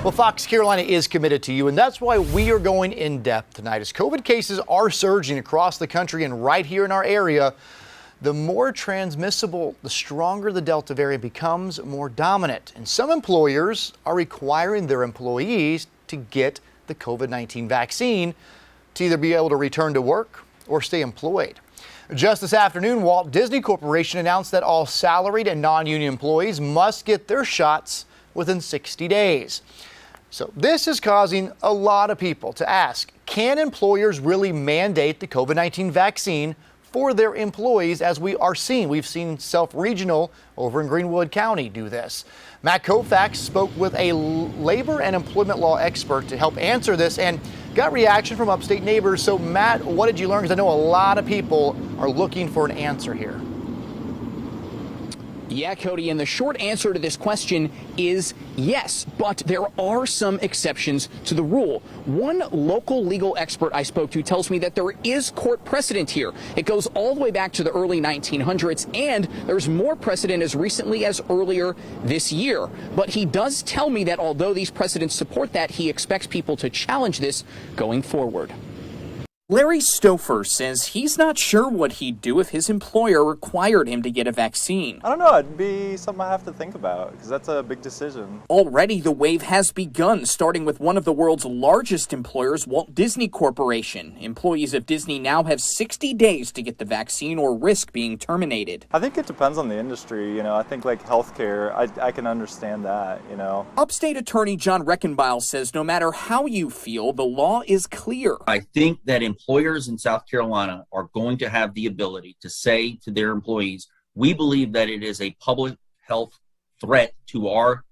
Well, Fox Carolina is committed to you, and that's why we are going in depth tonight. As COVID cases are surging across the country and right here in our area, the more transmissible, the stronger the Delta variant becomes, more dominant. And some employers are requiring their employees to get the COVID-19 vaccine to either be able to return to work or stay employed. Just this afternoon, Walt Disney Corporation announced that all salaried and non-union employees must get their shots within 60 days. So this is causing a lot of people to ask, can employers really mandate the COVID-19 vaccine for their employees, as we are seeing? We've seen Self-Regional over in Greenwood County do this. Matt Kaufax spoke with a labor and employment law expert to help answer this and got reaction from upstate neighbors. So Matt, what did you learn? Because I know a lot of people are looking for an answer here. Yeah, Cody, and the short answer to this question is yes, but there are some exceptions to the rule. One local legal expert I spoke to tells me that there is court precedent here. It goes all the way back to the early 1900s, and there's more precedent as recently as earlier this year. But he does tell me that although these precedents support that, he expects people to challenge this going forward. Larry Stouffer says he's not sure what he'd do if his employer required him to get a vaccine. I don't know, it'd be something I have to think about, because that's a big decision. Already, the wave has begun, starting with one of the world's largest employers, Walt Disney Corporation. Employees of Disney now have 60 days to get the vaccine or risk being terminated. I think it depends on the industry, I think like healthcare, I can understand that, Upstate Attorney John Reckenbile says no matter how you feel, the law is clear. I think that employers in South Carolina are going to have the ability to say to their employees, we believe that it is a public health threat to our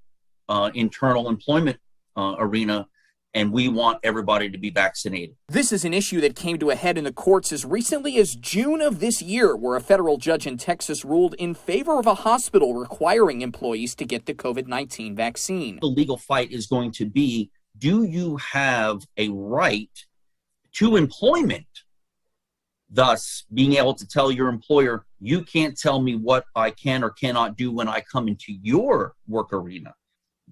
internal employment arena, and we want everybody to be vaccinated. This is an issue that came to a head in the courts as recently as June of this year, where a federal judge in Texas ruled in favor of a hospital requiring employees to get the COVID-19 vaccine. The legal fight is going to be, do you have a right to employment, thus being able to tell your employer, you can't tell me what I can or cannot do when I come into your work arena?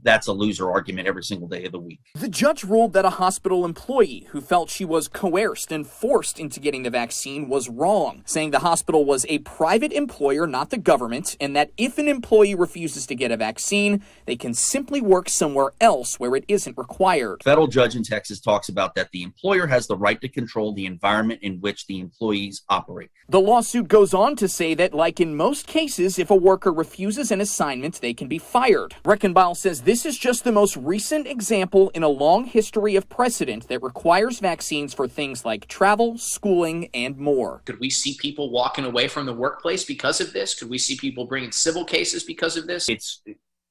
That's a loser argument every single day of the week. The judge ruled that a hospital employee who felt she was coerced and forced into getting the vaccine was wrong, saying the hospital was a private employer, not the government, and that if an employee refuses to get a vaccine, they can simply work somewhere else where it isn't required. Federal judge in Texas talks about that the employer has the right to control the environment in which the employees operate. The lawsuit goes on to say that, like in most cases, if a worker refuses an assignment, they can be fired. Reckenbile says this is just the most recent example in a long history of precedent that requires vaccines for things like travel, schooling, and more. Could we see people walking away from the workplace because of this? Could we see people bringing civil cases because of this? It's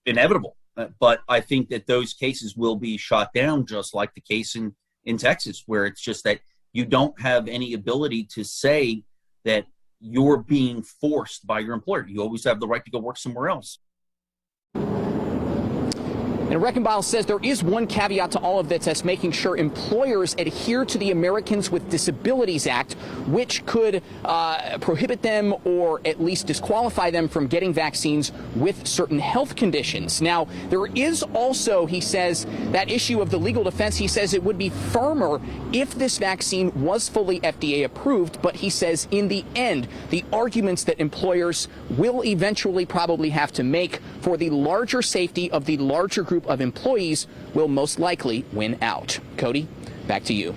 inevitable, but I think that those cases will be shot down, just like the case in Texas, where it's just that you don't have any ability to say that you're being forced by your employer. You always have the right to go work somewhere else. And Reckenbile says there is one caveat to all of this, that's making sure employers adhere to the Americans with Disabilities Act, which could prohibit them or at least disqualify them from getting vaccines with certain health conditions. Now, there is also, he says, that issue of the legal defense. He says it would be firmer if this vaccine was fully FDA approved, but he says in the end, the arguments that employers will eventually probably have to make for the larger safety of the larger group of employees will most likely win out. Cody, back to you.